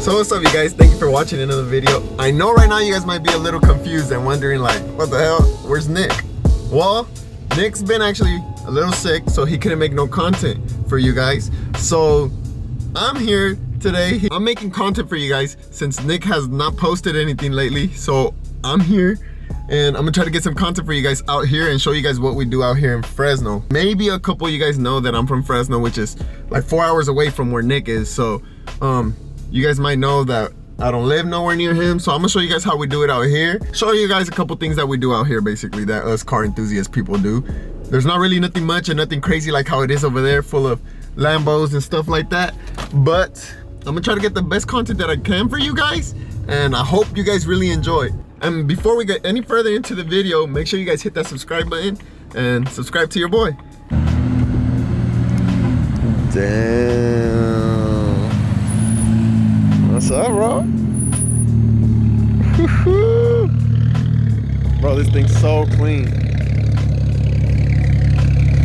So what's up, you guys? Thank you for watching another video. I know right now you guys might be a little confused and wondering like, what the hell? Where's Nick? Well, Nick's been actually a little sick, so he couldn't make no content for you guys. So I'm here today. I'm making content for you guys since Nick has not posted anything lately. So I'm here and I'm gonna try to get some content for you guys out here and show you guys what we do out here in Fresno. Maybe a couple of you guys know that I'm from Fresno, which is like 4 hours away from where Nick is. So you guys might know that I don't live nowhere near him, so I'm gonna show you guys how we do it out here. Show you guys a couple things that we do out here, basically, that us car enthusiast people do. There's not really nothing much and nothing crazy like how it is over there, full of Lambos and stuff like that. But I'm gonna try to get the best content that I can for you guys, and I hope you guys really enjoy. And before we get any further into the video, make sure you guys hit that subscribe button and subscribe to your boy. Damn. What's up, bro? Bro, this thing's so clean.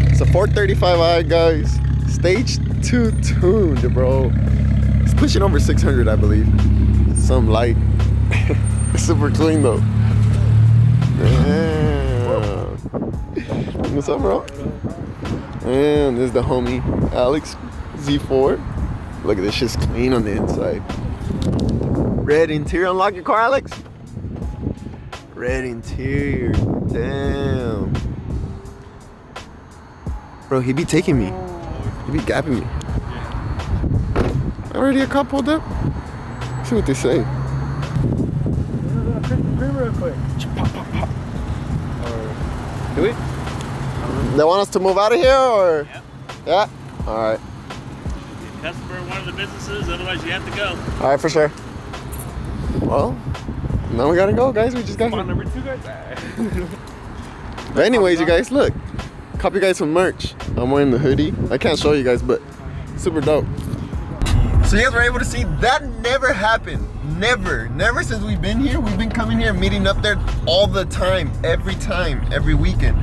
It's a 435i, guys. Stage 2 tuned, bro. It's pushing over 600, I believe. Some light. Super clean, though. Damn. What's up, bro? And this is the homie, Alex Z4. Look at this, shit's clean on the inside. Red interior. Unlock your car, Alex. Red interior. Damn. Bro, he be taking me. He be gapping me. Already a cop pulled up? Let's see what they say. Real quick. Do we? They want us to move out of here, or? Yep. Yeah? Alright. Customer of one of the businesses, otherwise you have to go. Alright, for sure. Well, now we gotta go, guys. We just got here. On number 2, guys. But anyways, you guys, look. Cop you guys some merch. I'm wearing the hoodie. I can't show you guys, but super dope. So you guys were able to see that never happened. Never since we've been here. We've been coming here, meeting up there all the time, every weekend.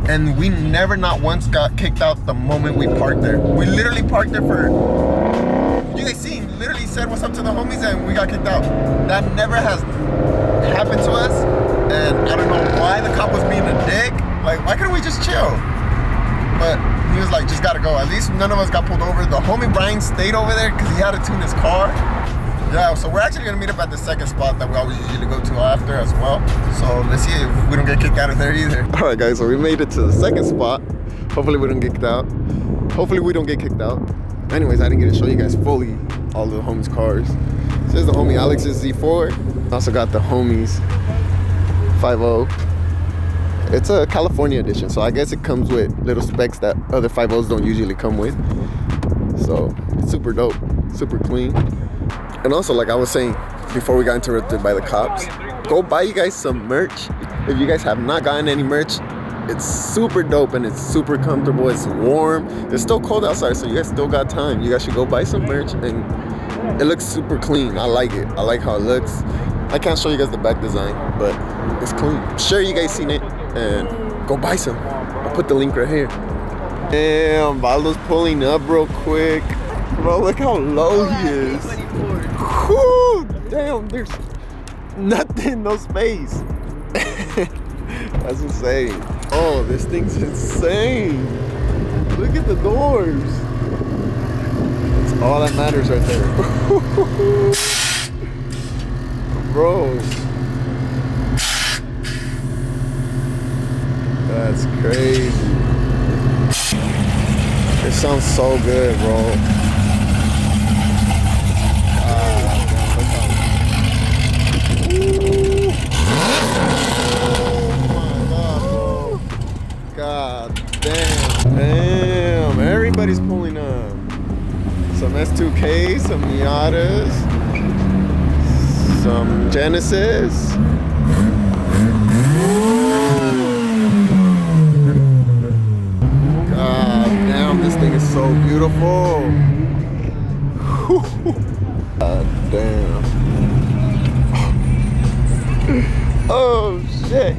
And we never not once got kicked out the moment we parked there. We literally parked there for, you guys seen, literally said what's up to the homies and we got kicked out. That never has happened to us. And I don't know why the cop was being a dick. Like, why couldn't we just chill? But he was like, just gotta go. At least none of us got pulled over. The homie Brian stayed over there because he had to tune his car. Yeah, so we're actually gonna meet up at the second spot that we always usually go to after as well. So let's see if we don't get kicked out of there either. All right, guys, so we made it to the second spot. Hopefully we don't get kicked out. Anyways, I didn't get to show you guys fully all the homies' cars. This is the homie Alex's Z4. Also got the homies 5.0. It's a California edition, so I guess it comes with little specs that other 5.0s don't usually come with. So it's super dope, super clean. And also, like I was saying before we got interrupted by the cops, go buy you guys some merch. If you guys have not gotten any merch, it's super dope and it's super comfortable. It's warm. It's still cold outside, so you guys still got time. You guys should go buy some merch, and it looks super clean. I like it. I like how it looks. I can't show you guys the back design, but it's clean. I'm sure you guys seen it, and go buy some. I'll put the link right here. Damn, Valdo's pulling up real quick. Bro, look how low he is. Whew, damn, there's nothing, no space. That's insane. Oh, this thing's insane. Look at the doors. That's all that matters right there. Bro. That's crazy. It sounds so good, bro. Damn, everybody's pulling up. Some S2K, some Miatas, some Genesis. God damn, this thing is so beautiful. God damn. Oh shit.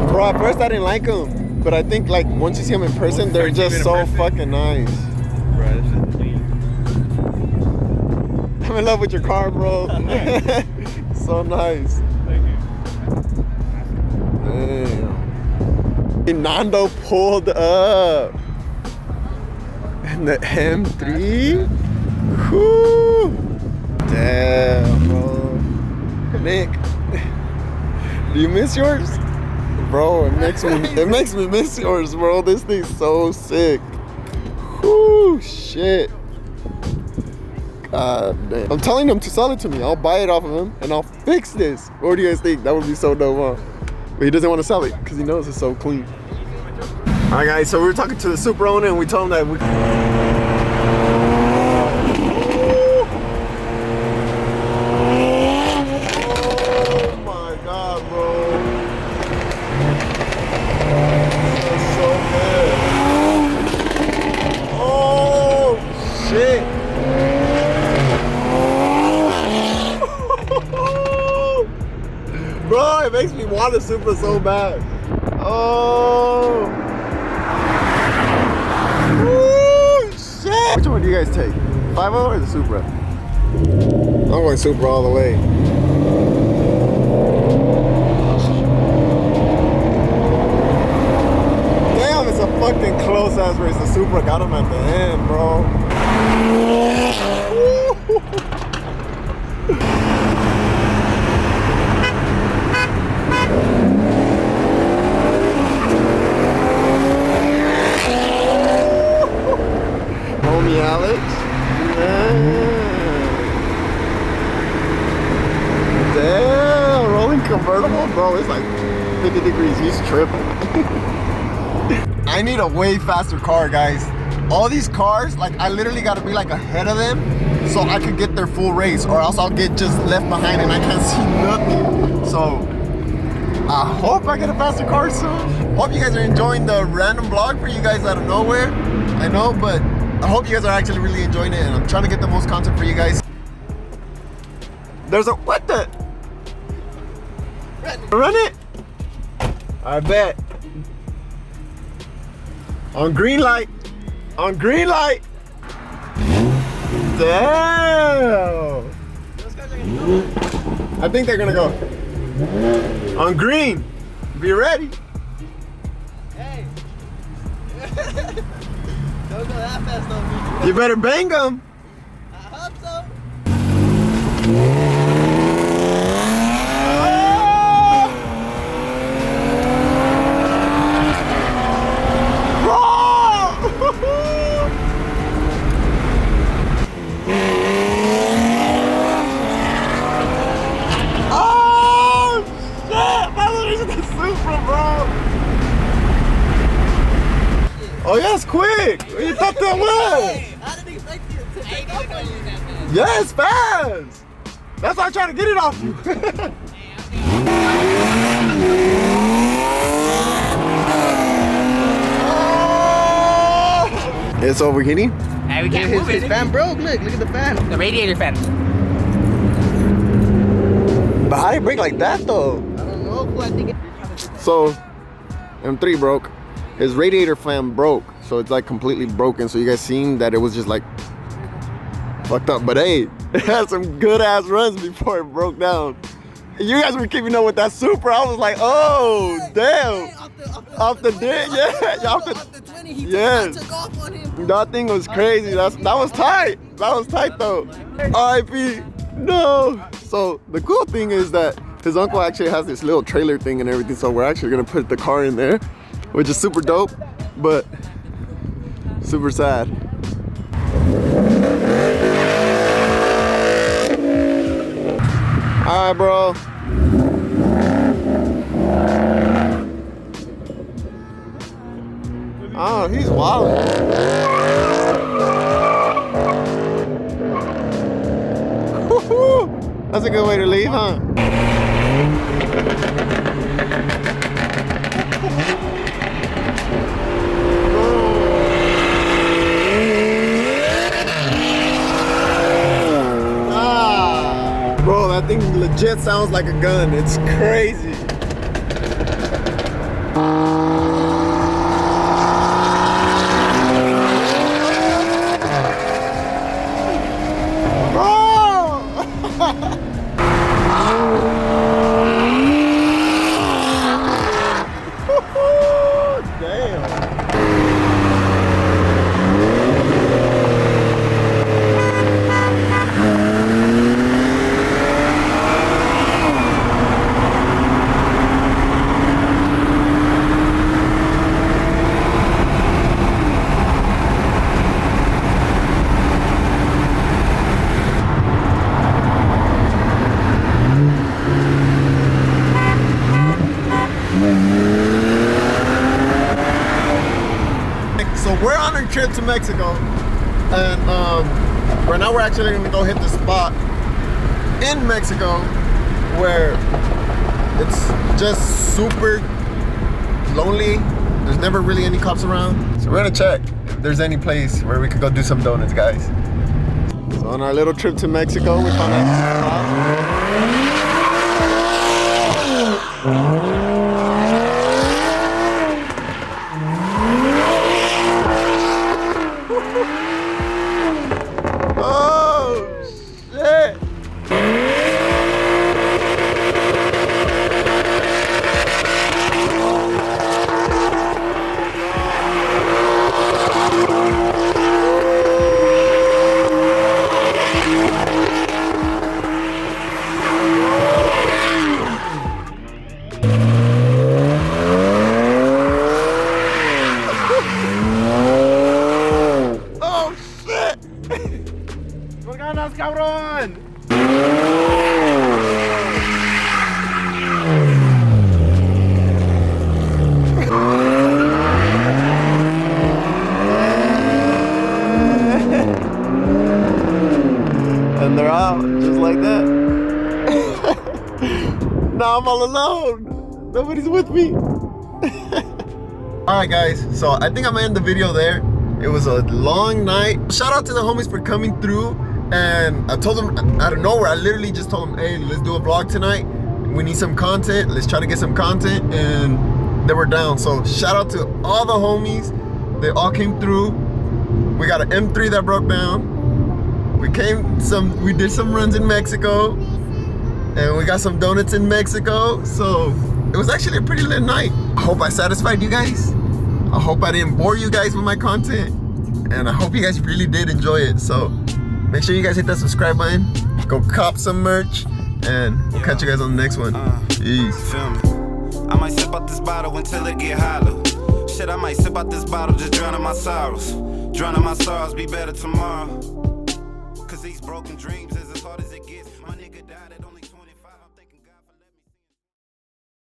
Bro, at first I didn't like them, but I think like once you see them in person, they're just so fucking nice. Bro, in love with your car, bro. So nice. Thank you. Damn. Nando pulled up. And the M3. Whew. Damn, bro. Nick, do you miss yours? Bro, it makes me miss yours, bro. This thing's so sick. Whoo, shit. God damn. I'm telling him to sell it to me. I'll buy it off of him and I'll fix this. What do you guys think? That would be so dope, huh? But he doesn't want to sell it because he knows it's so clean. All right, guys, so we were talking to the super owner and we told him that we... Bro, it makes me want a Supra so bad. Oh. Woo, shit. Which one do you guys take? 5.0 or the Supra? I'm going Supra all the way. Damn, it's a fucking close ass race. The Supra got him at the end, bro. Homie Alex. Damn, rolling convertible, bro. It's like 50 degrees. He's tripping. I need a way faster car, guys. All these cars, like I literally got to be like ahead of them so I could get their full race, or else I'll get just left behind and I can't see nothing. So I hope I get a faster car soon. Hope you guys are enjoying the random vlog for you guys out of nowhere. I know, but I hope you guys are actually really enjoying it, and I'm trying to get the most content for you guys. There's a, what the? Run it. I bet. On green light. On green light. Damn. Those guys are gonna go. I think they're gonna go. On green. Be ready. Hey. Don't go that fast on me. You better bang them. I hope so. Oh yeah, it's quick. You thought that was? Hey, I didn't expect you to take off on you that fast. Yeah, it's fast. That's why I'm trying to get it off you. It's overheating. Hey, we can't move it. His fan broke. Look at the fan. The radiator fan. But how do you break like that though? I don't know. Cool, I think So, M3 broke. His radiator fan broke. So it's like completely broken. So you guys seen that it was just like fucked up. But hey, it had some good ass runs before it broke down. You guys were keeping up with that Supra. I was like, oh, damn. Off the dent, yeah. Off the 20, he yes. took off on him. That thing was crazy. That was tight. That was tight though. RIP. No. So the cool thing is that his uncle actually has this little trailer thing and everything. So we're actually gonna put the car in there, which is super dope, but super sad. All right, bro. Oh, he's wilding. That's a good way to leave, huh? Bro, that thing legit sounds like a gun. It's crazy. Bro! trip to Mexico, and right now we're actually gonna go hit the spot in Mexico where it's just super lonely. There's never really any cops around. So we're gonna check if there's any place where we could go do some donuts, guys. So on our little trip to Mexico, we found that spot. Cabrón! And they're out just like that. Now I'm all alone. Nobody's with me. Alright guys, so I think I'm gonna end the video there. It was a long night. Shout out to the homies for coming through. And I told them out of nowhere, I literally just told them, hey, let's do a vlog tonight. We need some content. Let's try to get some content. And they were down. So shout out to all the homies. They all came through. We got an M3 that broke down. We did some runs in Mexico. And we got some donuts in Mexico. So it was actually a pretty lit night. I hope I satisfied you guys. I hope I didn't bore you guys with my content. And I hope you guys really did enjoy it. So make sure you guys hit that subscribe button, go cop some merch, and we'll catch you guys on the next one. Peace. Feel me? I might sip out this bottle until it get hollow. Shit, I might sip out this bottle, just drowning my sorrows. Drowning my sorrows, be better tomorrow. Cause these broken dreams is